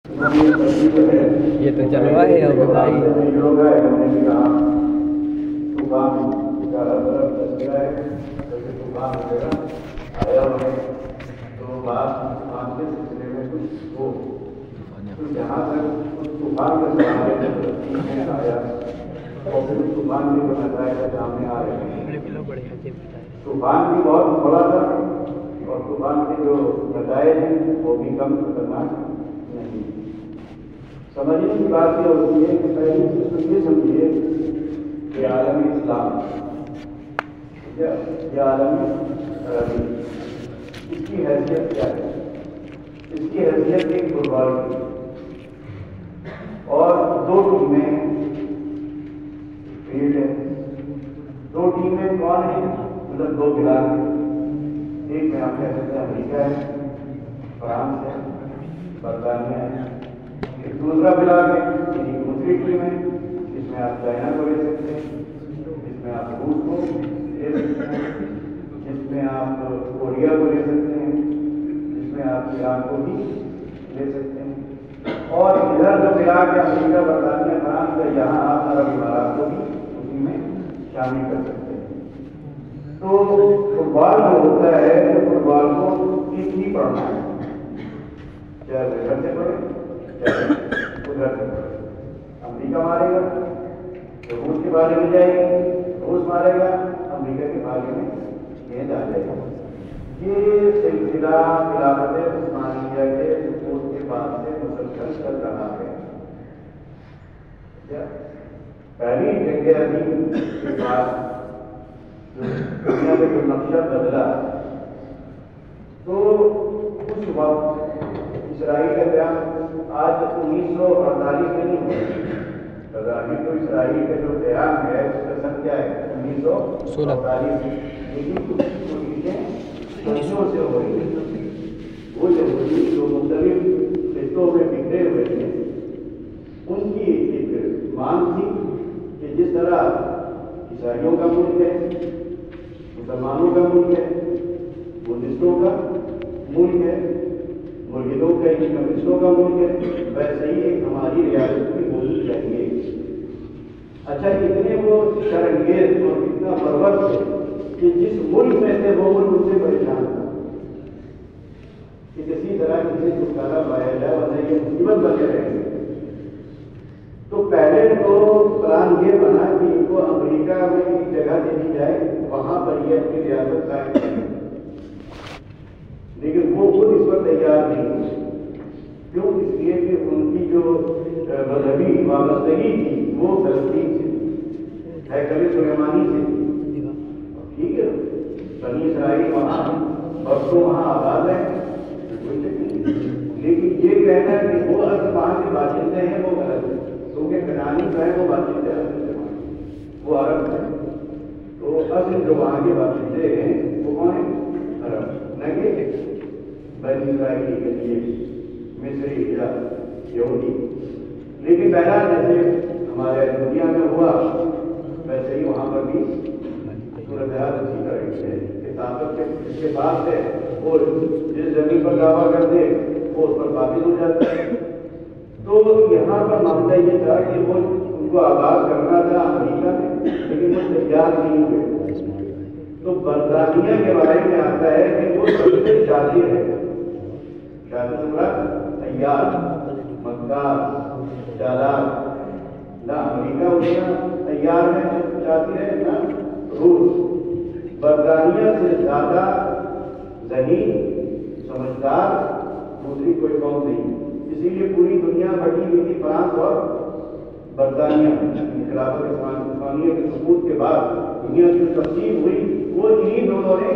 یہ تو جلوہ ہے اب بھائی. جہاں تک طوفان کا سوال آیا طوفان بھی بتایا سامنے آ رہے ہیں. طوفان بھی بہت بڑا تھا اور طوفان کے جو نتائج ہیں وہ بھی کم خطرناک نہیں. سمجھنے کی بات یہ ہوتی ہے کہ پہلی چیز تو یہ سمجھیے کہ عالم اسلام یہ عالم عربی اس کی حیثیت کیا ہے؟ اس کی حیثیت ایک فٹ بال کی اور دو ٹیمیں فیلڈ ہے. دو ٹیمیں کون ہیں؟ مطلب دو بلاک ہیں. ایک میں آپ کہہ سکتے ہیں امریکہ ہے, فرانس ہے, برطانیہ ہے. ایک دوسرا بلاک ہے یعنی دوسری ٹیم ہے جس میں آپ چائنا کو لے سکتے ہیں, جس میں آپ روس کو لے سکتے ہیں, جس میں آپ کوریا کو لے سکتے ہیں, جس میں آپ ایران کو بھی لے سکتے ہیں. اور ادھر جو بلاک ہے امریکہ, برطانیہ, فرانس ہے, یہاں آپ عرب امارات کو بھی اسی میں شامل کر سکتے ہیں. تو فٹ بال جو ہوتا ہے تو فٹ بال کو ٹھیک ہی پڑھنا ہے, چاہے ادھر سے پڑھے چاہے ادھر سے پڑھے. امریکہ مارے گا تو روس کے بارے میں جائے گی, روس مارے گا امریکہ کے بارے میں گیند آ جائے گا. یہ سلسلہ خلافت عثمانیہ کے سقوط کے بعد سے مسلسل چل رہا ہے. پہلی جنگ عظیم کے بعد دنیا کا جو نقشہ بدلا تو اس وقت اسرائیل کا قیام آج 1948 میں نہیں ہوا. ابھی تو اسرائیل کا جو قیام ہے اس کا سن کیا ہے 1948. لیکن کچھ چیزیں صدیوں سے ہو رہی ہیں. وہ یہودی جو مختلف خطوں میں بکھرے ہوئے تھے ان کی ایک مانگ تھی کہ جس طرح عیسائیوں کا ملک ہے, مسلمانوں کا ملک ہے, بدھسٹوں کا ملک ہے, ملحدوں کا کمیونسٹوں کا ملک ہے, ویسے ہی ایک ہماری ریاست بھی ہونی چاہیے. اچھا اتنے وہ شرانگیز اور اتنا پرور تھے کہ جس ملک میں تھے وہ ملک ان سے پریشان تھا کہ کسی طرح کسی چھٹکارا پایا جائے ورنہ یہ مصیبت بنے رہیں گے. تو پہلے تو پلان یہ بنا کہ ان کو امریکہ میں ایک جگہ دے دی جائے, وہاں پر یہ اپنی ریاست قائم کریں. لیکن وہ خود اس پر تیار نہیں. کیوں؟ اس لیے کہ ان کی جو مذہبی وابستگی تھی وہ فلسطین سے تھی, ہیکل سلیمانی سے تھی. ٹھیک ہے, بنی اسرائیل وہاں برسوں وہاں آباد ہیں, کوئی شک نہیں. لیکن یہ کہنا کہ وہ اصل وہاں کے باشندے ہیں وہ غلط ہے, کیونکہ کنانی جو ہے وہ باشندے وہ عرب ہیں. تو اصل جو وہاں کے باشندے ہیں وہ کون ہیں؟ عرب, نہ کہ بنی اسرائیلی کے لیے مصری یا یہودی. لیکن بہرحال جیسے ہمارے دنیا میں ہوا ویسے ہی وہاں پر بھی صورتحال اسی طرح کی ہے کہ طاقت اس کے بعد ہے وہ جس زمین پر دعویٰ کر دے وہ اس پر قابل ہو جاتا ہے. تو یہاں پر معاملہ یہ تھا کہ وہ ان کو آباد کرنا تھا امریکہ میں, لیکن وہ تیار نہیں ہوئے. تو برطانیہ کے بارے میں آتا ہے کہ وہ سب سے شادی ہے, شادی شدہ, تیار, مکار, چالاک. نہ امریکہ اتنا تیار ہے چاہتی ہے نہ روس. برطانیہ سے زیادہ ذہین, سمجھدار دوسری کوئی قوم نہیں. اسی لیے پوری دنیا بٹی ہوئی تھی فرانس اور برطانیہ. خلافت عثمانیہ کے سقوط کے بعد دنیا کی تقسیم ہوئی وہ انہیں دونوں نے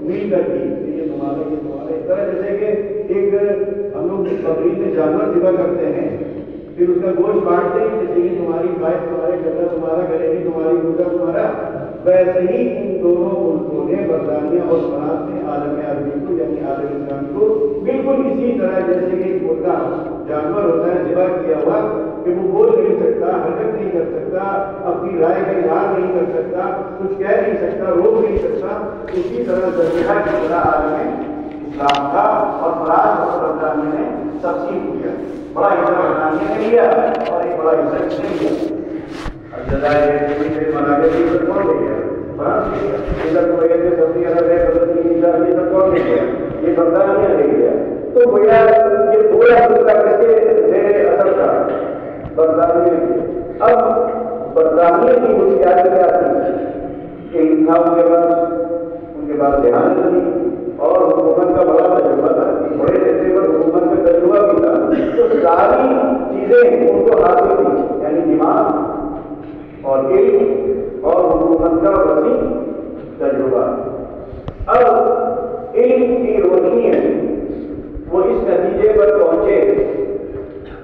مل کر کی. یہ تمہارا یہ تمہارا, اس طرح جیسے کہ ایک ہم لوگ بقرعید میں جانور ذبح کرتے ہیں پھر اس کا گوشت بانٹتے ہیں, جیسے کہ تمہاری بائک تمہارے گلا تمہارا, گلے تمہاری مرغا تمہارا. ویسے ہی ان دونوں ملکوں نے برطانیہ اور فرانس نے عالم عربی کو یعنی عالم اسلام کو بالکل اسی طرح جیسے کہ ایک مرغا جانور ہوتا ہے ذبح کیا ہوا کہ وہ بول نہیں سکتا, حرکت نہیں کر سکتا, اپنی رائے کا اظہار نہیں کر سکتا, کچھ کہہ نہیں سکتا, روک نہیں سکتا, اسی طرح ذبیحہ کی طرح عالم اسلام کا، اور فراز کو برطانیہ نے تقسیم کیا. بڑا حصہ برطانیہ نے لیا اور ایک بڑا حصہ اس نے لیا. الجزائر مراکز کون لے گیا؟ فرانس لے گیا. ادھر کویت میں سعودی عرب ہے، فلسطین یہ کون لے گیا؟ یہ برطانیہ لے گیا. تو گویا یہ پورا خطہ کس کے زیر اثر تھا؟ برطانیہ. اب برطانیہ کی مشکلات کیا تھی؟ ایک تھا ان کے پاس ذہانت تھی اور حکومت کا بڑا تجربہ تھا، بڑے رہتے پر حکومت کا تجربہ بھی تھا. تو ساری چیزیں ان کو حاصل تھی، یعنی دماغ اور علم اور حکومت کا وسیع تجربہ. اب علم کی روشنی ہے وہ اس نتیجے پر پہنچے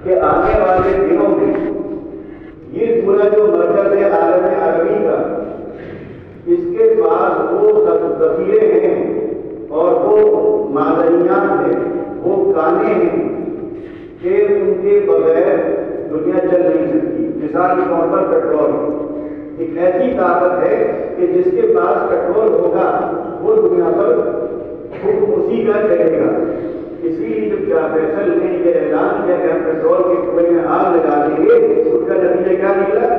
کہ آنے والے دنوں میں یہ پورا جو مرکز ہے عالم عربی کا، اس کے پاس وہ ذخیرے ہیں اور وہ معدنیات ہیں، وہ کانے ہیں کہ ان کے بغیر دنیا چل نہیں سکتی. مثال کے طور پر پیٹرول ایک ایسی طاقت ہے کہ جس کے پاس پیٹرول ہوگا وہ دنیا پر حکم اسی کا چلے گا. اسی لیے جب شاہ فیصل نے یہ اعلان کیا کہ ہم پیٹرول کے کنویں میں آگ لگا دیں گے، اس کا نتیجہ کیا نکلا؟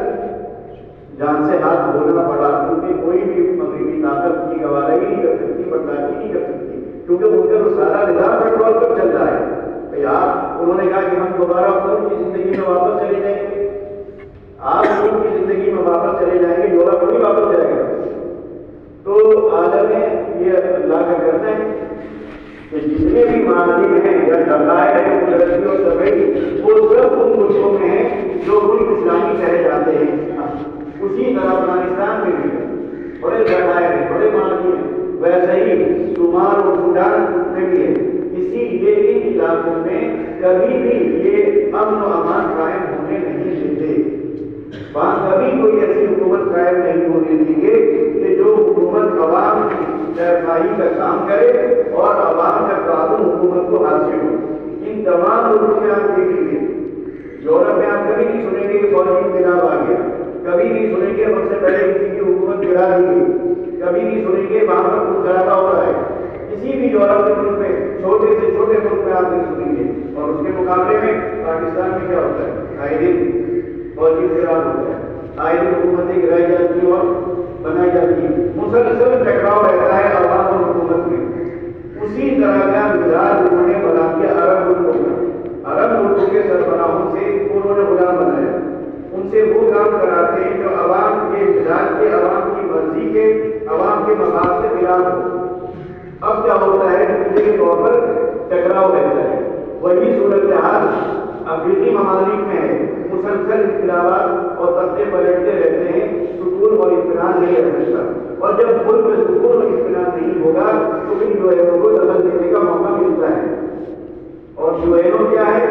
جان سے ہاتھ دھونا پڑا، کیونکہ کوئی بھی مغربی طاقت کی گوارا ہی نہیں کر سکتی، برداشت نہیں کر سکتی، کیونکہ ان کا تو سارا نظام پیٹرول پر چل رہا ہے. یار انہوں نے کہا کہ ہم دوبارہ ان کی زندگی میں واپس چلے جائیں گے. آپ ان کی زندگی میں واپس چلے جائیں گے، یورپ تھوڑی واپس جائے گا. تو عالم میں یہ اللہ کا کرنا ہے کہ جتنے بھی معادن ہیں یا ذخائر ہیں قدرتی اور طبعی، وہ صرف ان ملکوں میں ہیں جو ملک اسلامی کہے جاتے ہیں. اسی طرح افغانستان میں بھی بڑے ذخائر ہیں، بڑے معادن ہیں، ویسے ہی صومال اور سوڈان میں بھی ہے. اسی لیے ان علاقوں میں کبھی بھی یہ امن و امان قائم ہونے نہیں دیتے. وہاں کبھی کوئی ایسی حکومت قائم نہیں ہونے دیں گے کہ جو حکومت عوام کی رہنمائی کا کام کرے اور عوام کا تعاون حکومت کو حاصل ہو. ان تمام ملکوں میں آپ دیکھ لیجیے، یورپ میں آپ کبھی نہیں سنیں گے کہ فوجی انقلاب آ گیا، کبھی نہیں سنیں گے وقت سے پہلے کسی کی حکومت گرا دی گئی، کبھی نہیں سنیں گے وہاں پر خون خرابہ ہو رہا ہے. کسی بھی یورپ کے ملک میں، چھوٹے سے چھوٹے ملک میں آپ نہیں سنیں گے. اور اس کے مقابلے میں پاکستان میں کیا ہوتا ہے؟ آئے دن فوجی انقلاب ہوتا ہے، آئے دن حکومتیں گرائی جاتی ہیں اور بنائی جاتی ہیں، مسلسل ٹکراؤ رہتا ہے عوام اور حکومت میں. اسی طرح کا مزاج انہوں نے بنا دیا عرب ملکوں کا. عرب ملکوں کے سربراہوں سے انہوں نے غلام بنایا، ان سے وہ کام کراتے ہیں جو عوام کے مزاج کے، عوام کی مرضی کے، عوام کے مفاد سے خلاف ہو. اب کیا ہوتا ہے؟ نتیجے کے طور پر ٹکراؤ رہتا ہے. وہی صورتحال افریقی ممالک میں ہے، مسلسل انقلابات اور تختے پلٹتے رہتے ہیں، سکون اور اطمینان نہیں رہ سکتا. اور جب ملک میں سکون اور اطمینان نہیں ہوگا تو پھر جو ہے وہ دخل دینے کا موقع ملتا ہے. اور جو ہے وہ کیا ہے؟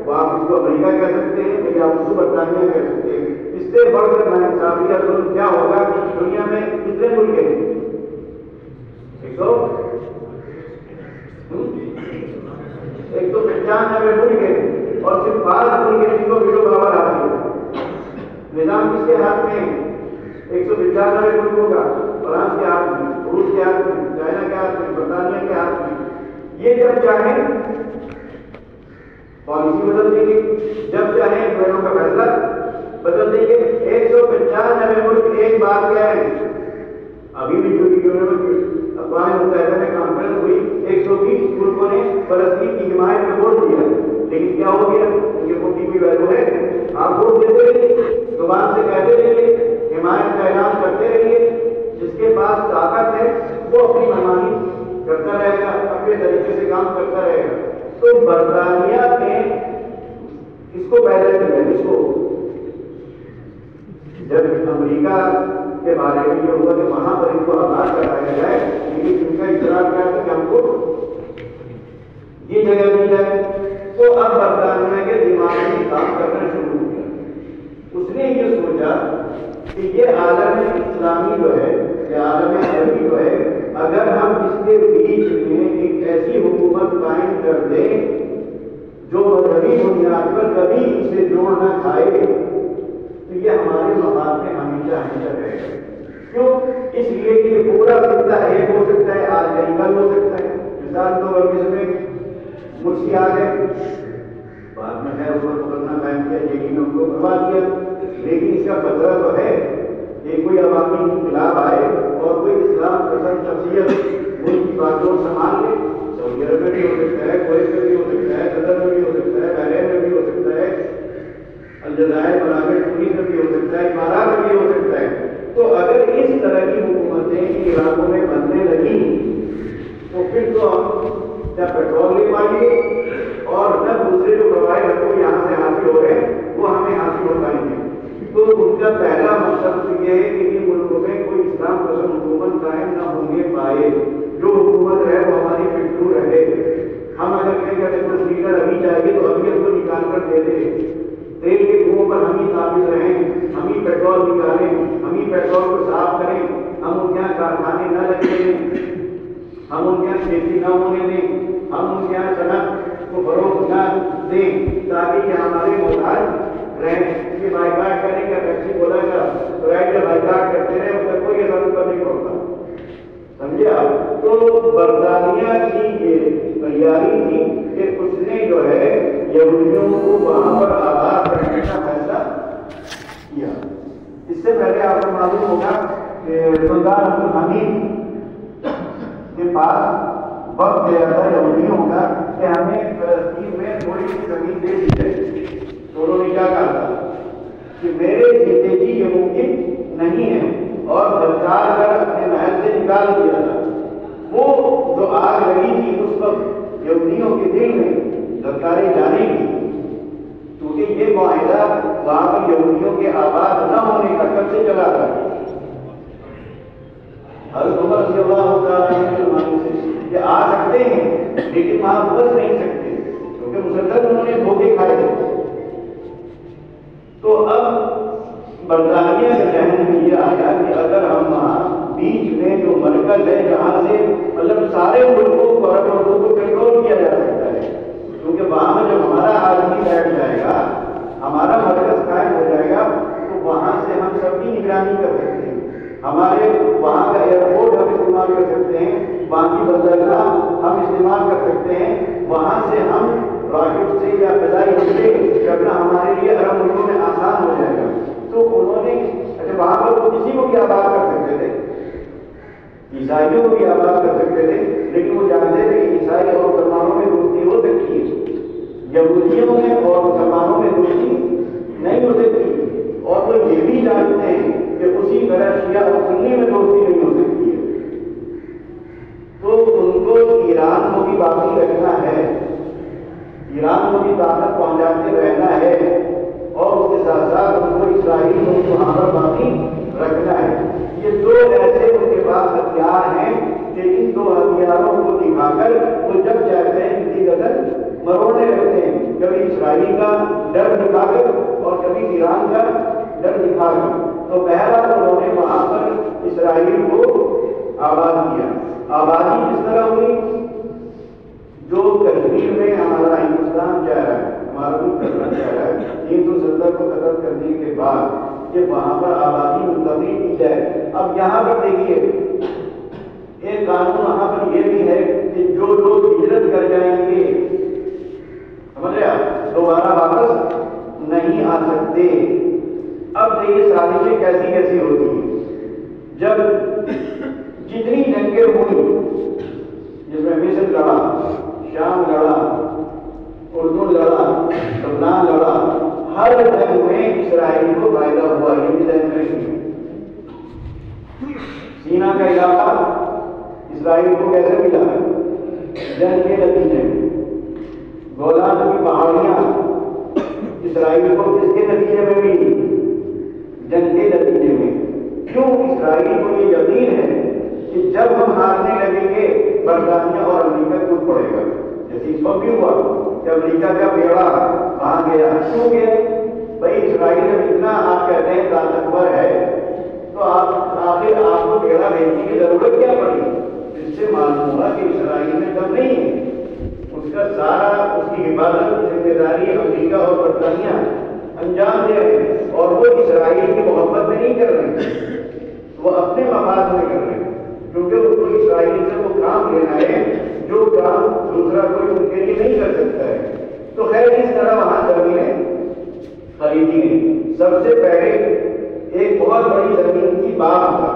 وہ آپ اس کو امریکہ کہہ سکتے ہیں یا اس کو برطانیہ کہہ سکتے ہیں. اس سے بڑھ کر ناانصافی یا ظلم کیا ہوگا؟ دنیا میں کتنے ملک ہیں؟ 195 ملک ہیں اور صرف 5 ملک ہیں جن کو ویٹو پاور حاصل ہے. نظام کس کے ہاتھ میں ہے؟ 195 ملکوں کا. فرانس کے ہاتھ میں، روس کے ہاتھ میں، چائنا کے ہاتھ میں، برطانیہ کے ہاتھ میں. یہ جب چاہیں پالیسی بدل دیں گے، جب چاہیں بہنوں کا فیصلہ بدل دیں گے. 195 ملک. ایک بات کیا ہے، ابھی بھی جو اقوام متحدہ میں کانفرنس ہوئی، 120 ملکوں نے فلسطین کی حمایت میں ووٹ دیا، لیکن کیا ہو گیا؟ ان کے ووٹ کی ویلو ہے. آپ ووٹ دیتے رہیے، زبان سے کہتے رہیے، حمایت کا اعلان کرتے رہیے. جس کے پاس طاقت ہے وہ اپنی منمانی کرتا رہے گا، اپنے طریقے سے کام کرتا رہے گا. تو برطانیہ نے اس کو پیدا کیا، اس کو جب امریکہ کے بارے میں یہ ہوا کہ وہاں پر ان کو آزاد کرایا جائے، لیکن ان کا اقرار کیا تھا کہ ہم کو یہ جگہ مل جائے. تو اب برطانیہ کے دماغ میں کام کرنا شروع ہو گیا. اس نے یہ سوچا کہ یہ عالم اسلامی جو ہے، یہ عالم عربی جو ہے، اگر ہم اس کے بیچ میں ایک ایسی حکومت قائم کر دیں جو مذہبی بنیاد پر کبھی اسے جوڑ نہ کھائے تو یہ ہمارے مفاد میں ہمیشہ ہمیشہ رہے گا. کیوں؟ اس لیے کہ یہ پورا خطہ ایک ہو سکتا ہے، آج نہیں کل ہو سکتا ہے. پاکستان تو ورزش میں مرسی آ گئے، بعد میں خیر اوپر پکڑنا قائم کیا، جیلی میں ان کو کروا دیا، لیکن اس کا خطرہ تو ہے کہ کوئی عوامی انقلاب آئے اور کوئی اسلام پسند شخصیت ملک کی باتوں سنبھال لے۔ سعودی عرب میں بھی ہو سکتا ہے، کویت میں بھی ہو سکتا ہے، قطر میں بھی ہو سکتا ہے، بحرین میں بھی ہو سکتا ہے، الجزائر، مراکش، تونس میں بھی ہو سکتا ہے، امارات میں بھی ہو سکتا ہے۔ تو اگر اس طرح کی حکومتیں ان علاقوں میں بننے لگی تو پھر تو ہم نہ پیٹرول لے پائیں گے اور نہ دوسرے جو فوائد ہم کو یہاں سے حاصل ہو رہے ہیں وہ ہمیں حاصل ہو پائیں گے۔ تو ان کا پہلا مقصد یہ ہے کہ ان ملکوں میں کوئی اسلام پسند حکومت قائم نہ ہونے پائے، جو حکومت ہے وہ ہماری فٹو رہے۔ ہم اگر کہیں کہ کوئی لیڈر ابھی چاہیے تو ابھی ہم کو نکال کر دے دے، تیل کے کنوؤں پر ہم ہی قابض رہیں، ہم ہی پیٹرول نکالیں، ہم ہی پیٹرول کو صاف کریں، ہم ان کے یہاں کارخانے نہ لگنے دیں، ہم ان کے یہاں کھیتی نہ ہونے دیں، ہم ان کے یہاں صنعت کو فروغ نہ دیں تاکہ یہ ہمارے محتاج رہیں۔ یہ بائیکاٹ کرنے کا ٹیکسی بولا گا تو جب بائیکاٹ کرتے رہے اس کا کوئی اثر ان پر نہیں پڑتا، سمجھے آپ؟ تو برطانیہ کی یہ تیاری تھی کہ اس نے جو ہے یہودیوں کو وہاں پر آباد کرنے کا فیصلہ کیا۔ اس سے پہلے آپ کو معلوم ہوگا کہ سلطان عبدالحمید کے پاس وقت گیا تھا یہودیوں کا کہ ہمیں فلسطین میں تھوڑی سی زمین دے دی جائے، تو انہوں نے کیا کہا تھا کہ میرے جیتے جی یہ ممکن نہیں ہے، اور دھکار کر اپنے محل سے نکال دیا تھا۔ وہ جو آگ لگی تھی اس وقت یہودیوں کے دل میں دھکارے جانے کی، کیونکہ یہ معاہدہ وہاں پر یہودیوں کے آباد نہ ہونے کا کب سے چلا رہا ہے؟ حضرت عمر رضی اللہ تعالیٰ عنہ کے زمانے سے کہ آ سکتے ہیں لیکن وہاں بس نہیں سکتے، کیونکہ مسلسل انہوں نے دھوکے کھائے تھے۔ تو اب برطانیہ کے ذہن میں یہ آیا کہ اگر ہم وہاں بیچ میں جو مرکز ہے جہاں سے مطلب سارے ملکوں کو عرب ملکوں کو کنٹرول کیا جا سکتا ہے، کیونکہ وہاں میں جب ہمارا آدمی بیٹھ جائے گا، ہمارا مرکز قائم ہو جائے گا، تو وہاں سے ہم سب کی نگرانی کر سکتے ہیں، ہمارے وہاں کا ایئرپورٹ ہم استعمال کر سکتے ہیں، وہاں کی بندرگاہ ہم استعمال کر سکتے ہیں، وہاں سے ہم راکٹ سے یا فضائی حملے کرنا ہمارے لیے عرب ملکوں میں آسان ہو جائے گا۔ تو انہوں نے وہاں پر وہ کسی کو بھی آباد کر سکتے تھے، عیسائیوں کو بھی آباد کر سکتے تھے، لیکن وہ جانتے تھے کہ عیسائی اور مسلمانوں میں دوستی ہو سکتی ہے، یہودیوں میں اور مسلمانوں میں دوستی نہیں ہو سکتی، اور وہ یہ بھی جانتے ہیں کہ اسی طرح شیعہ اور سنی میں دوستی نہیں ہو سکتی ہے۔ تو ان کو ایران کو بھی باقی رکھنا ہے، ایران کو بھی طاقت پہنچاتے رہنا ہے، اور اس کے ساتھ ساتھ ان کو اسرائیل کو وہاں پر باقی رکھنا ہے۔ یہ دو ایسے ان کے پاس ہتھیار ہیں کہ ان دو ہتھیاروں کو دکھا کر وہ جب چاہتے ہیں کسی قدر مروڑنے لگتے ہیں، کبھی اسرائیل کا ڈر دکھا کر اور کبھی ایران کا ڈر دکھا کر۔ تو بہرحال انہوں نے وہاں پر اسرائیل کو آباد کیا۔ آبادی کس طرح ہوئی؟ جو کشمیر میں ہمارا ہندوستان چاہ رہا ہے، ہمارا ملک کرنا چاہ رہا ہے، 370 کو ختم کرنے کے بعد کہ وہاں پر آبادی منتقل کی جائے۔ اب یہاں پر دیکھیے ایک قانون وہاں پر یہ بھی ہے کہ جو لوگ ہجرت کر جائیں گے، سمجھ رہے آپ، دوبارہ واپس نہیں آ سکتے۔ اب دیکھیے سازشیں کیسی کیسی ہوتی ہیں۔ جب جتنی جنگیں ہوئی، جس میں مصر لڑا، شام لڑا، اردن لڑا، لبنان لڑا، ہر جنگ میں اسرائیل کو فائدہ ہوا، یہ بھی ذہن میں رکھیے۔ سینا کا علاقہ اسرائیل کو کیسے ملا؟ جنگ کے نتیجے میں۔ گولان کی پہاڑیاں اسرائیل کو کس کے نتیجے میں ملی؟ جنگ کے نتیجے میں۔ کیوں؟ اسرائیل کو یہ یقین ہے کہ جب ہم ہارنے لگیں گے برطانیہ اور امریکہ کود پڑے گا، جیسے اس وقت بھی ہوا کہ امریکہ کا بیڑا وہاں گیا۔ کیوں گیا؟ بھائی اسرائیل جب اتنا آپ کہتے ہیں طاقتور ہے تو آخر آپ کو بیڑا بھیجنے کی ضرورت کیا پڑی؟ اس سے معلوم ہوا کہ اسرائیل میں کم نہیں ہے، اس کا سارا اس کی حفاظت کی ذمہ داری امریکہ اور برطانیہ انجام دے رہے ہیں، اور وہ اسرائیل کی محبت میں نہیں کر رہے ہیں، وہ اپنے مفاد میں کر رہے ہیں، کیونکہ ان کو اسرائیل سے وہ کام لینا ہے جو کام دوسرا کوئی ان کے لیے نہیں کر سکتا ہے. تو خیر اس طرح وہاں زمینیں خریدی گئی. سب سے پہلے ایک بہت بڑی زمین کی باغ تھا،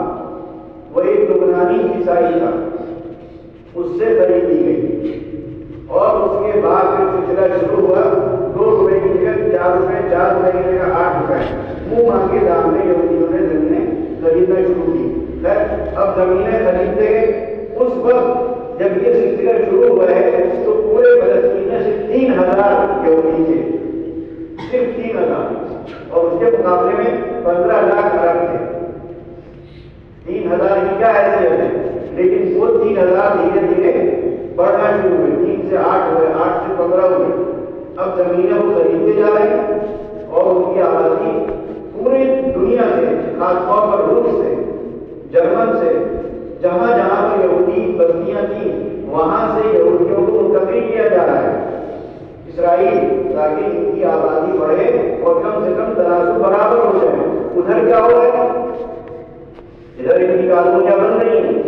وہ ایک لبنانی عیسائی تھا، اس سے خریدی گئی. اور اس کے بعد پھر سلسلہ شروع ہوا. 2 روپے کی جگہ 4 روپے، 4 روپے کی جگہ 8 روپے، منہ مانگے دام میں یہودیوں نے زمینیں خریدنا شروع کی. خیر اب زمینیں خریدتے گئے. اس وقت جب یہ سلسلہ شروع ہوا ہے تو پورے فلسطین میں سے 3000 یہودی تھے، صرف 3000، اور اس کے مقابلے میں 15 لاکھ عرب تھے. 3000 کی کیا حیثیت ہے، لیکن وہ 3000 دھیرے دھیرے بڑھنا شروع ہوئے. 3 سے 8 ہوئے، 8 سے 15 ہوئے. اب زمینیں وہ خریدتے جا رہے ہیں اور ان کی آبادی پوری دنیا سے، خاص طور پر روس سے، جرمن سے، جہاں جہاں پر یہودی بستیاں تھیں وہاں سے یہودیوں کو منتقل کیا جا رہا ہے اسرائیل، تاکہ ان کی آبادی بڑھے اور کم سے کم تناسب برابر ہو جائے. ادھر کیا ہو رہا ہے، ادھر ان کی کالونیاں بن رہی ہیں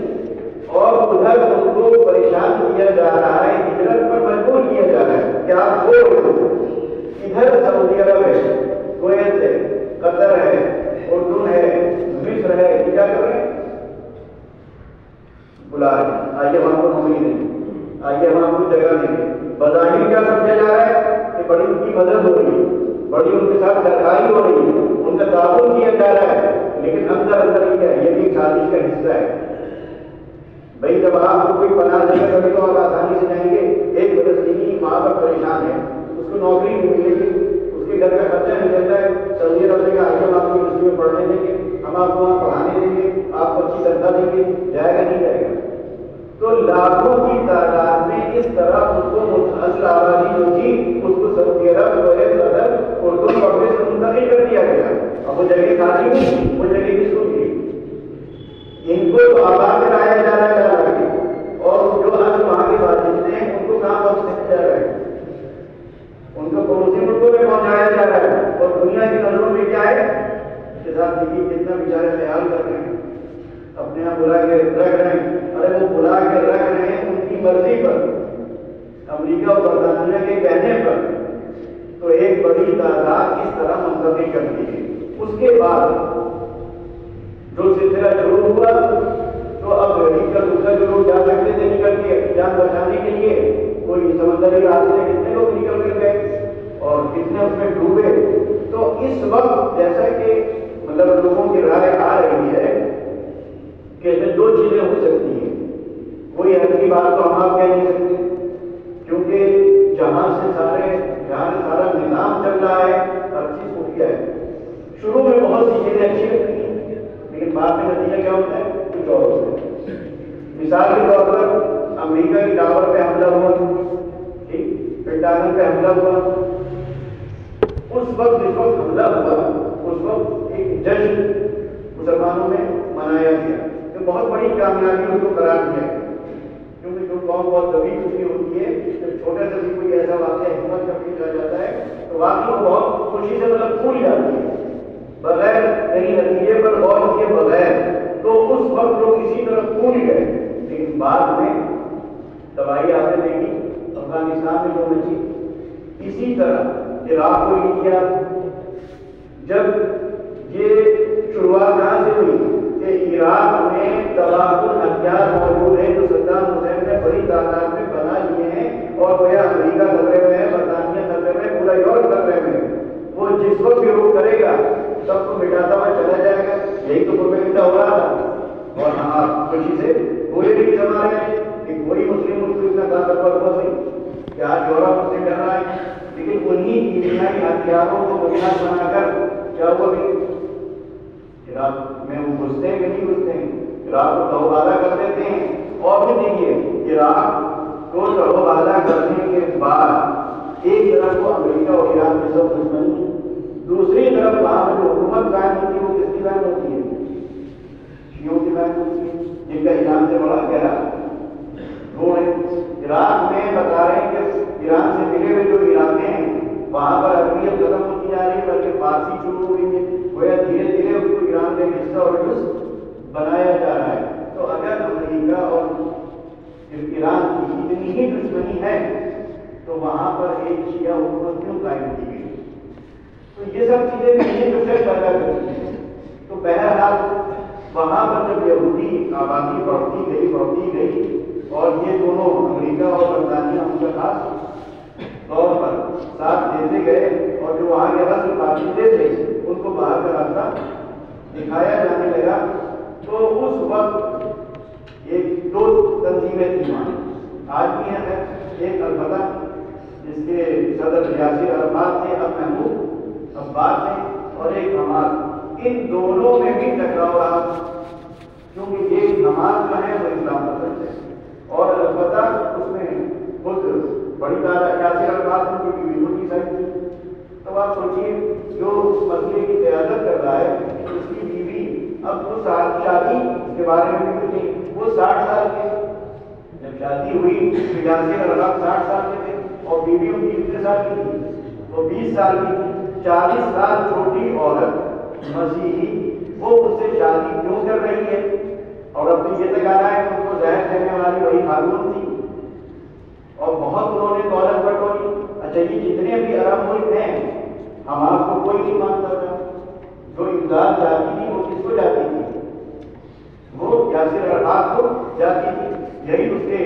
اور ادھر ان کو پریشان کیا جا رہا ہے، ہجرت پر مجبور کیا جا رہا ہے کہ آپ ادھر سعودی عرب ہے، کویت ہے، قطر ہے، اردن ہے، مصر ہے، کیا کر رہے ہیں، بلا رہے ہیں آئیے ہم آپ کو نوکری دیں گے، آئیے ہم آپ کو جگہ دیں گے. بظاہر کیا سمجھا جا رہا ہے کہ بڑی ان کی مدد ہو رہی ہے، بڑی ان کے ساتھ سرکاری ہو رہی ہے، ان کا تعاون کیا جا رہا ہے، لیکن اندر اندر یہ بھی سازش کا حصہ ہے. بھائی جب آپ کو کوئی پناہ دے گا تو آپ آسانی سے جائیں گے. ایک فلسطینی وہاں پر پریشان ہے، اس کو نوکری نہیں ملے گی، اس کے گھر کا خرچہ نہیں دیتا ہے. سعودی عرب نے کہا آئیے ہم آپ کو یونیورسٹی میں پڑھنے دیں گے، ہم آپ کو وہاں پڑھانے دیں گے، آپ کو اچھی تنخواہ دیں گے. جائے گا نہیں جائے گا. تو لاکھوں کی تعداد میں اس طرح ان کو منحصر آبادی جو تھی اس کو سعودی عرب، کویت، قطر، اردن اور مصر منتقل کر دیا گیا. اب وہ جگہ خالی نہیں، وہ جگہ کس کو ملی، ان کو تو آباد کرایا جا رہا ہے اور جو آج وہاں کے باشندے ہیں ان کو کہاں پہنچایا جا رہا ہے، ان کو پڑوسی ملکوں میں پہنچایا جا رہا ہے. اور دنیا کی نظروں میں کیا ہے کہ صاحب دیکھیے کتنا بیچارے خیال کر رہے ہیں، اپنے یہاں بلا کے رکھ رہے ہیں. ارے وہ بلا کے رکھ رہے ہیں ان کی مرضی پر، امریکہ اور برطانیہ کے کہنے پر. تو ایک بڑی تعداد اس طرح منتقل کر دی ہے. اس کے بعد جو سلسلہ شروع ہوا تو اب غریب کا دوسرا جو لوگ جا سکتے تھے نکل کے جان بچانے کے لیے، کوئی سمندری راستے کتنے لوگ نکل کر گئے اور کتنے اس میں ڈوبے. تو اس وقت جیسا کہ مطلب لوگوں کی رائے آ رہی ہے کہ اس میں 2 چیزیں ہو سکتی ہیں. کوئی حد کی بات تو ہم آپ کہہ نہیں سکتے، کیونکہ جہاں سے سارا نظام چل رہا ہے ہر چیز خفیہ ہے. شروع میں بہت سی چیزیں اچھی لگتی ہیں لیکن بعد میں نتیجہ کیا ہوتا ہے، کچھ اور ہوتا ہے. مثال کے طور پر امریکہ کی ٹاور پہ حملہ ہوا، ٹھیک، پینٹاگن پہ حملہ ہوا. اس وقت جس وقت حملہ ہوا اس وقت ایک جشن مسلمانوں میں منایا گیا، تو بہت بڑی کامیابی اس کو قرار دیا گیا. کیونکہ جو قوم بہت کبھی خوشی ہوتی ہے جب چھوٹے سے بھی کوئی ایسا واقعہ حکومت کا پیش آ جاتا ہے تو واقعی وہ بہت خوشی سے مطلب پھول جاتی ہے بغیر کہیں نتیجے پر غور کیے بغیر. تو اس وقت لوگ اسی طرح پھول گئے. لیکن بعد میں تباہی آپ نے دیکھی افغانستان میں جو مچی، اسی طرح عراق کو ہی کیا. جب یہ شروعات کہاں سے ہوئی کہ عراق میں تباہ کن ہتھیار موجود ہیں جو صدام حسین نے بڑی تعداد میں بنا لیے ہیں اور وہ امریکہ خطرے میں ہے، برطانیہ خطرے میں، پورا یورپ خطرے میں. وہ جس وقت بھی روک کرے گا سب کو مٹاتا ہوا چلا جائے گا. یہی تو پروپیگنڈا ہو رہا تھا اور ہم آپ خوشی سے پورے بھی سما رہے ہیں کہ کوئی مسلم ملک کو اتنا طاقتور ہوا نہیں کہ آج یورپ سے ڈر رہا ہے. لیکن انہی کیمیائی ہتھیاروں کو بنیاد بنا کر کیا ہوا کہ عراق میں وہ گھستے ہیں کہ نہیں گھستے ہیں، عراق کو تہوبازہ کر دیتے ہیں. اور بھی دیکھیے عراق کو تہوبازہ کرنے کے بعد ایک طرف کو امریکہ اور ایران کے سب دشمنی، دوسری طرف وہاں میں جو حکومت قائم ہوتی ہے وہ کس کی قائم ہوتی ہے، شیعوں کی قائم ہوتی ہے جن کا ایران سے بڑا گہرا وہ ہے. عراق میں بتا رہے ہیں کہ ایران سے ملے ہوئے جو علاقے ہیں وہاں پر عربیت ختم ہوتی جا رہی ہے بلکہ فارسی شروع ہو گئی ہے. گویا دھیرے دھیرے اس کو ایران کا حصہ اور جز بنایا جا رہا ہے. تو اگر امریکہ اور ایران کی اتنی اتنی ہی دشمنی ہے تو وہاں پر ایک شیعہ حکومت کیوں قائم کی گئی؟ تو یہ سب چیزیں بھی ہیں جو شک پیدا کرتی ہیں. تو بہرحال وہاں پر جب یہودی آبادی بڑھتی گئی اور یہ دونوں امریکہ اور برطانیہ ان کا خاص طور پر ساتھ دیتے گئے اور جو وہاں کے رسم پابندے تھے ان کو باہر کا راستہ دکھایا جانے لگا. تو اس وقت ایک دو تنظیمیں تھیں وہاں آج بھی ہیں. ایک الفتح جس کے صدر یاسر عرفات تھے، اب محمود عباس تھے، اور ایک حماس. ان دونوں میں بھی ٹکراؤ رہا کیونکہ یہ حماس جو ہے وہ اسلام پسند ہے اور الفتح اس میں خود بڑی تعداد یاسر عرفات ان کی بیوی خود عیسائی تھی. تو آپ سوچیے جو اس مسئلے کی قیادت کر رہا ہے اس کی بیوی اب وہ شادی اس کے بارے میں بھی نہیں، وہ 60 سال کے جب شادی ہوئی تو یاسر عرفات 60 سال کے تھے اور بیوی ان کی کتنے سال کی تھی؟ وہ 20 سال کی تھی. 40 سال چھوٹی عورت مسیحی وہ اس سے شادی کیوں کر رہی ہے؟ اور اب تو یہ تک آ رہا ہے کہ ان کو زہر دینے والی وہی خاتون تھی اور بہت انہوں نے دولت بٹوری. اچھا یہ جتنے بھی عرب ملک ہیں حماس کو کوئی نہیں مانتا تھا. جو امداد جاتی تھی وہ کس کو جاتی تھی؟ وہ یاسر عرفات کو جاتی تھی. یہی اس کے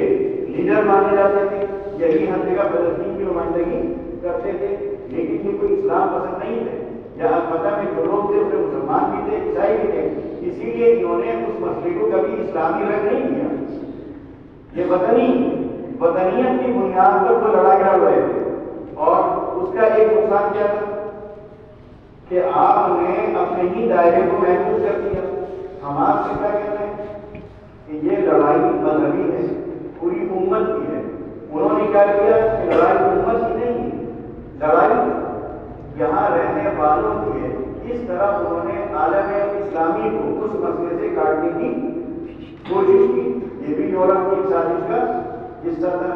لیڈر مانے جاتے تھے، یہی ہر جگہ فلسطین کی نمائندگی کرتے تھے. لیکن یہ کوئی اسلام پسند نہیں تھے. یہاں فتح میں جو لوگ تھے اسے مسلمان بھی تھے، عیسائی بھی تھے. اسی لیے انہوں نے اس مسئلے کو کبھی اسلامی رنگ نہیں دیا. یہ وطنیت کی بنیاد پر وہ لڑائی لڑ رہے تھے. اور اس کا ایک نقصان کیا تھا کہ آپ نے اپنے ہی دائرے کو محدود کر دیا. حماس سے کیا کہتے ہیں کہ یہ لڑائی مذہبی ہے، پوری امت کی ہے. انہوں نے کیا کیا کہ لڑائی امت کی نہیں ہے، لڑائی یہاں رہنے والوں کی ہے. اس طرح انہوں نے عالم اسلامی کو اس مسئلے سے کاٹنے کی کوشش کی. یہ بھی یورپ کی ایک سازش کا حصہ تھا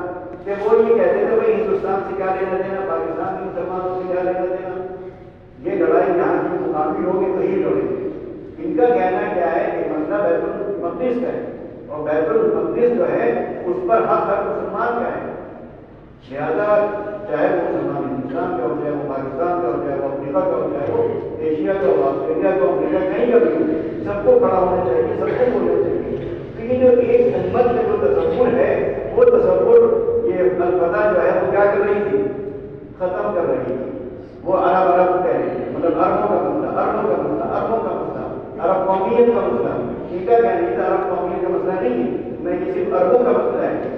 کہ وہ یہ کہتے تھے بھائی ہندوستان سے کیا لینا دینا، پاکستان کے مسلمانوں سے کیا لینا دینا، یہ لڑائی یہاں کی مقامی ہوگی وہی لڑیں گے. ان کا کہنا کیا ہے کہ مسئلہ بیت المقدس کا ہے اور بیت المقدس جو ہے اس پر حق ہر مسلمان کا ہے. لہٰذا چاہے وہ مسلمان ہندوستان کا ہو، چاہے وہ پاکستان کا ہو، چاہے وہ افریقہ کا ہو، چاہے وہ ایشیا کا ہو، آسٹریلیا کا ہو، امریکہ کہیں کا بھی ہو، سب کو کھڑا ہونا چاہیے، سب کو بولنا چاہیے. لیکن جو ایک امت میں جو تصور ہے وہ تصور یہ الفتح جو ہے وہ کیا کر رہی تھی؟ ختم کر رہی تھی. وہ عرب کہہ رہی تھی، مطلب عربوں کا مسئلہ، عرب قومیت کا مسئلہ. ان کا کہنا یہ عرب قومیت کا مسئلہ نہیں ہے، میں یہ صرف عربوں کا مسئلہ ہے.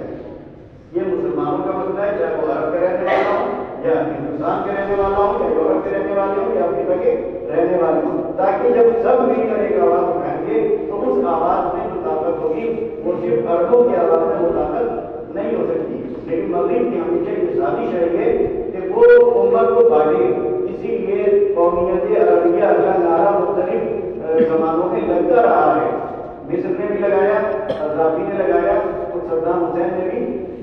یہ مسلمانوں کا مسئلہ ہے، چاہے وہ عرب کے رہنے والا ہوں یا ہندوستان کے رہنے والا ہوں یا یورپ کے رہنے والے ہوں یا افریقہ کے رہنے والے ہوں. تاکہ جب سب مل کر ایک آواز اٹھائیں گے تو اس آواز میں جو طاقت ہوگی وہ صرف عربوں کی آواز میں وہ طاقت نہیں ہو سکتی. لیکن مغرب کی ہمیشہ یہ سازش رہی ہے کہ وہ امت کو بانٹے. اسی لیے قومیت عربیہ کا نعرہ مختلف زمانوں میں لگتا رہا ہے. مصر نے بھی لگایا، قذافی نے لگایا، اور صدام حسین نے بھی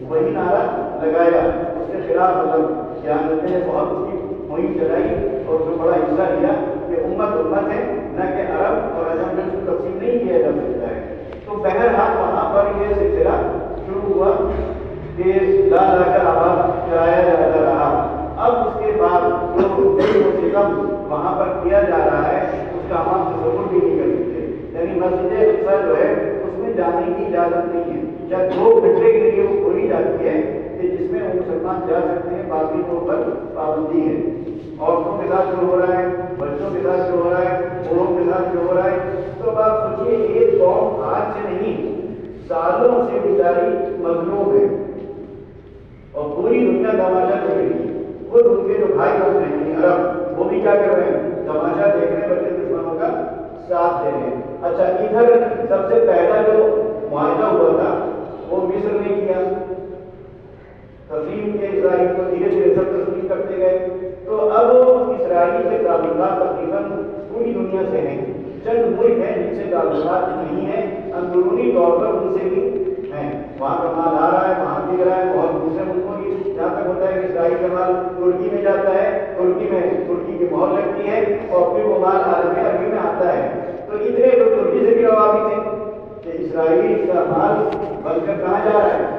وہی نعرہ لگایا. اس کے خلاف مطلب قیادت نے بہت اس کی مہم چلائی اور جو بڑا حصہ لیا کہ امت ہے، نہ کہ عرب اور عجم میں اس کو تقسیم نہیں کیا جا سکتا ہے. تو بہرحال وہاں پر یہ سلسلہ شروع ہوا کہ لا کر آباد کرایا جاتا رہا. اب اس کے بعد جو کم وہاں پر کیا جا رہا ہے اس کا عوام تصور بھی نہیں کر سکتے. یعنی مسجد اقصی جو ہے اس میں جانے کی اجازت نہیں ہے. جب 2 گھنٹے کے لیے وہ کھولی جاتی ہے کہ جس میں وہ مسلمان جا سکتے ہیں، باقی طور پر پابندی ہے. عورتوں کے ساتھ جو ہو رہا ہے، بچوں کے ساتھ جو ہو رہا ہے، بوڑھوں کے ساتھ جو ہو رہا ہے. تو آپ سوچیے ایک قوم آج سے نہیں سالوں سے بیچاری مظلوم ہے اور پوری دنیا تماشا دیکھ رہی ہے. خود ان کے جو بھائی لوگ ہیں عرب وہ بھی کیا کر رہے ہیں؟ تماشا دیکھ رہے ہیں، بلکہ دشمنوں کا ساتھ دے رہے ہیں. اچھا ادھر سب سے پہلا جو معاہدہ ہوا تھا وہ مصر نے کیا، تسلیم کے اسرائیل کو دھیرے دھیرے سب تسلیم کرتے گئے. تو اب اسرائیل سے تعلقات تقریباً پوری دنیا سے ہیں. چند ملک ہیں جن سے تعلقات نہیں ہیں، اندرونی طور پر ان سے بھی ہیں. وہاں کا مال آ رہا ہے، وہاں بک رہا ہے. بہت دوسرے ملکوں کی جہاں تک ہوتا ہے کہ اسرائیل کا مال ترکی میں جاتا ہے، ترکی کی مہر لگتی ہے اور پھر وہ مال عالم عربی میں آتا ہے. تو اتنے لوگ ترکی سے بھی روابط تھے کہ اسرائیل کا مال بن کر کہاں جا رہا ہے؟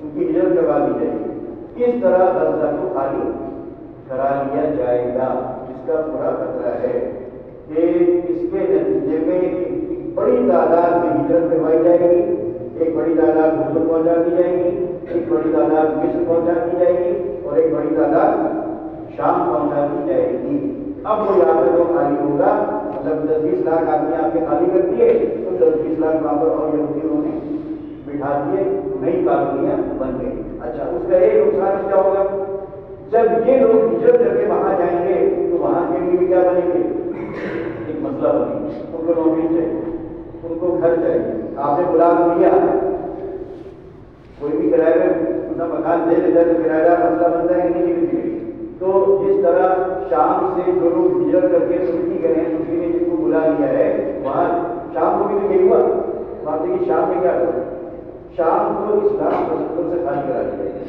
ان کی ہجرت کروا دی جائے گی۔ اس طرح غزہ کو خالی کرا لیا جائے گا۔ اس کا پورا خطرہ ہے کہ اس کے نتیجے میں ایک بڑی تعداد میں ہجرت کروائی جائے گی، ایک بڑی تعداد اردو پہنچا دی جائے گی، ایک بڑی تعداد مصر پہنچا دی جائے گی اور ایک بڑی تعداد شام پہنچا دی جائے گی۔ اب وہ یہاں پہ جو خالی ہوگا، مطلب 10-20 لاکھ آدمی آپ کے خالی کر دیے تو 10-20 لاکھ وہاں پر اور یہودیوں نے بٹھا دیے، نئی کالونیاں بن گئی۔ اچھا، اس کا ایک نقصان کیا ہوگا؟ جب یہ لوگ ہجرت کر کے وہاں جائیں گے تو وہاں کے لیے بھی کیا بنیں گے؟ ایک مسئلہ بنے گا۔ ان کو نوکری چاہیے، ان کو گھر چاہیے۔ آپ نے بلا لیا، کوئی بھی کرایہ اپنا مکان دے دیتا ہے تو کرایہ دار مسئلہ بنتا ہے کہ نہیں؟ تو جس طرح شام سے جو لوگ ہجرت کر کے ترکی گئے ہیں، ترکی نے جن کو بلا لیا ہے، وہاں شام کو بھی تو یہی ہوا۔ وہاں سے شام میں کیا ہوا؟ شام کو اسلام کو سے خالی کرا دیا گیا۔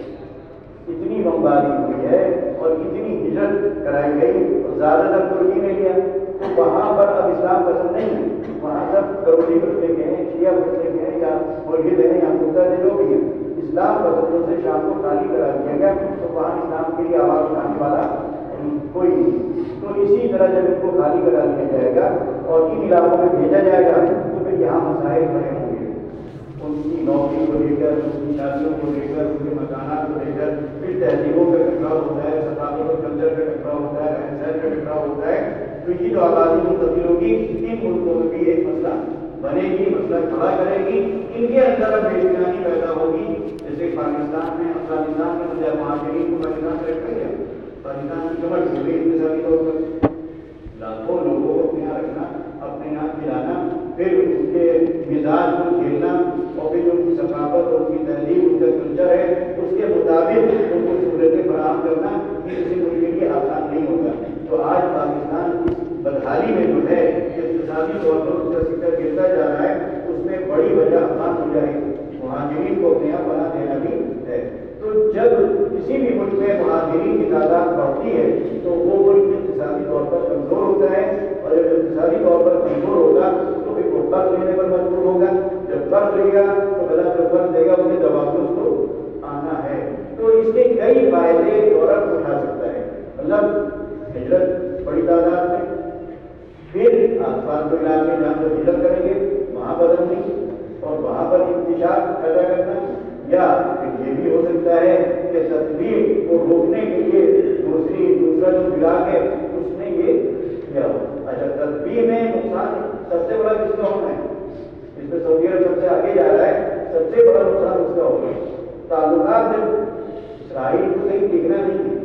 اتنی بمباری ہوئی ہے اور اتنی ہجرت کرائی گئی اور زیادہ تر ترکی نے لیا، تو وہاں پر اب اسلام پسند نہیں ہے۔ وہاں سب کروڑی بچے کے ہیں، شیعہ بچے کے ہیں، یا ملحد ہیں، یا مقتدی جو بھی ہیں، اسلام پسندوں سے شام کو خالی کرا دیا گیا، تو وہاں اسلام کے لیے آواز اٹھانے والا کوئی نہیں۔ تو اسی طرح جب ان کو خالی کرا دیا جائے گا اور ان علاقوں میں بھیجا جائے گا تو پھر یہاں مسائل بڑے ہوں گے، ان کی نوکری کو لے کر، ان کی شادیوں کو لے کر، ان کے مکانات کو لے کر، پھر تہذیبوں کا ٹکراؤ ہوتا ہے، ثقافت اور کلچر کا ٹکراؤ ہوتا ہے، رہن سہن کا ٹکراؤ ہوتا ہے۔ تو یہ جو آبادی منتقل ہوگی، ان ملکوں میں بھی ایک مسئلہ بنے گی، مسئلہ کھڑا کرے گی، ان کے اندر اب بے چینی پیدا ہوگی۔ جیسے پاکستان میں، افغانستان میں مجھے مہاجرین کو پاکستان سے رکھا گیا، پاکستان کی کمر ٹوٹ گئی اقتصادی طور پر، لاکھوں لوگوں کو اپنے یہاں رکھنا، اپنے یہاں کھلانا، پھر ان کے مزاج کو جھیلنا، اور پھر جو ان کی ثقافت اور ان کی تہذیب، ان کا کلچر ہے، اس کے مطابق ان کو سہولتیں فراہم کرنا، یہ کسی ملک کے لیے آسان نہیں ہوگا۔ تو آج پاکستان اس بدحالی میں جو ہے کہ اقتصادی طور پر اس کا سکہ گرتا جا رہا ہے، اس میں بڑی وجہ افغان مہاجرین کو اپنے یہاں پناہ دینا بھی ہے۔ تو جب کسی بھی ملک میں مہاجرین کی تعداد بڑھتی ہے تو وہ ملک اقتصادی طور پر کمزور ہوتا ہے، اور جب اقتصادی طور پر کمزور ہوگا تو پھر وہ قرض لینے پر مجبور ہوگا، جب قرض لے گا تو غلط جو قرض دے گا اس کے جواب میں اس کو آنا ہے۔ تو اس کے کئی فائدے عورت اٹھا سکتا ہے، مطلب ہجرت بڑی تعداد میں، پھر آس پاس کے علاقے جہاں پر ہجرت کریں گے وہاں پر امنی اور وہاں پر انتشار پیدا کرنا، یا یہ بھی ہو سکتا ہے کہ تدبیر کو روکنے کے لیے دوسرا جو بلاک ہے اس نے یہ کیا ہو۔ اچھا، تدبیر میں نقصان سب سے بڑا کس کا ہونا ہے؟ اس میں سعودی عرب سب سے آگے جا رہا ہے، سب سے بڑا نقصان اس کا ہوگا۔ تعلقات جب اسرائیل کو کہیں ٹکنا نہیں ہے،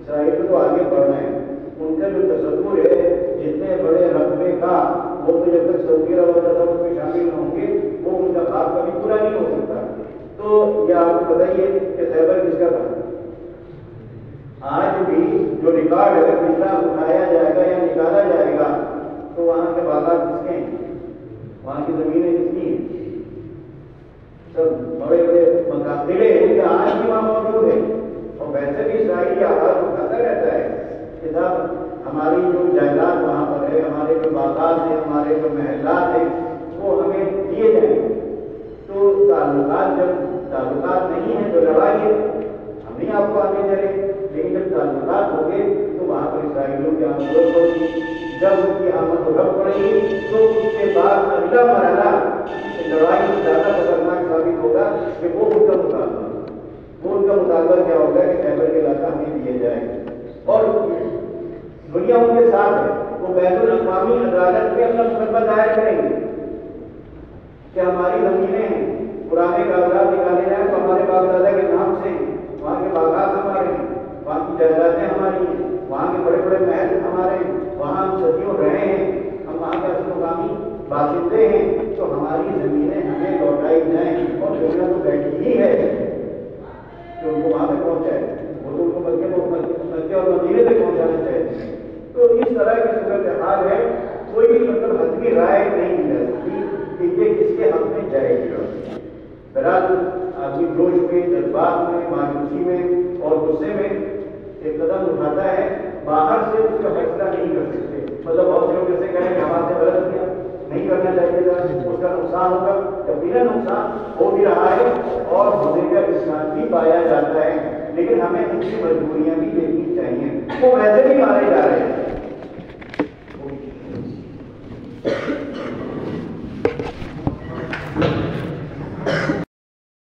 اسرائیل کو تو آگے بڑھنا ہے، ان کا جو تصور ہے جتنے بڑے رقبے کا، وہ تو جب تک سعودی عرب اور عرب میں شامل ہوں گے وہ ان کا خواب کبھی پورا نہیں ہو سکتا۔ تو یہ آپ کو بتائیے کہ خیبر کس کا تھا؟ آج بھی جو ریکارڈ اگر پچھلا اٹھایا جائے گا یا نکالا جائے گا تو وہاں کے باغات کس کے ہیں، وہاں کی زمینیں کس کی ہیں؟ سب بڑے بڑے قلعے ہیں کہ آج بھی وہاں موجود ہے، اور ویسے بھی اسرائیلی آواز اٹھاتا رہتا ہے کہ صاحب ہماری جو جائیداد وہاں پر ہے، ہمارے جو باغات ہیں، ہمارے جو محلات ہیں وہ ہمیں دیے جائیں۔ تو تعلقات جب تعلقات نہیں ہیں تو لڑائیے، ہم نہیں آپ کو آنے دے رہے، لیکن جب تعلقات ہوں گے تو وہاں پر اسرائیلیوں کی آمد ہوگی، جب ان کی آمد و رفت پڑے گی تو اس کے بعد اگلا مرحلہ لڑائی میں زیادہ خطرناک ثابت ہوگا کہ وہ ان کا مطالبہ کیا ہوگا کہ خیبر کے علاقہ ہمیں دیے جائے، اور دنیا ان کے ساتھ ہے، وہ بین الاقوامی عدالت میں اپنا مقدمہ دائر کریں گے کہ ہماری زمینیں ہیں، پرانے کاغذات نکالے جائیں تو ہمارے باپ دادا کے نام سے ہیں، وہاں کے باغات ہمارے ہیں، وہاں کی جائیدادیں ہماری ہیں، وہاں کے بڑے بڑے محل ہمارے ہیں، وہاں ہم صدیوں رہے ہیں، ہم وہاں کے اصل مقامی باشندے ہیں، تو ہماری زمینیں ہمیں لوٹائی جائیں، اور دنیا تو بیٹھی ہی ہے کہ ان کو وہاں تک پہنچائے، وہ تو ان کو مکے اور مدینے تک پہنچانا چاہیے۔ تو اس طرح کی صورتحال ہے، کوئی بھی مطلب حتمی رائے نہیں دی جا سکتی کہ یہ کس کے حق میں جائے گی۔ بہرحال آدمی جوش میں، جذبات میں، مایوسی میں اور غصے میں ایک قدم اٹھاتا ہے، باہر سے اس کا فیصلہ نہیں کر سکتے۔ مطلب بہت سے لوگ جیسے کہیں کہ ہمارے سے غلط کیا، نہیں کرنا چاہیے تھا، اس کا نقصان ہوگا، کبیرہ نقصان ہو بھی رہا ہے اور ہونے کا امکان بھی پایا جاتا ہے، لیکن ہمیں ان کی مجبوریاں بھی دیکھنی چاہیے، وہ ویسے بھی مارے جا رہے ہیں۔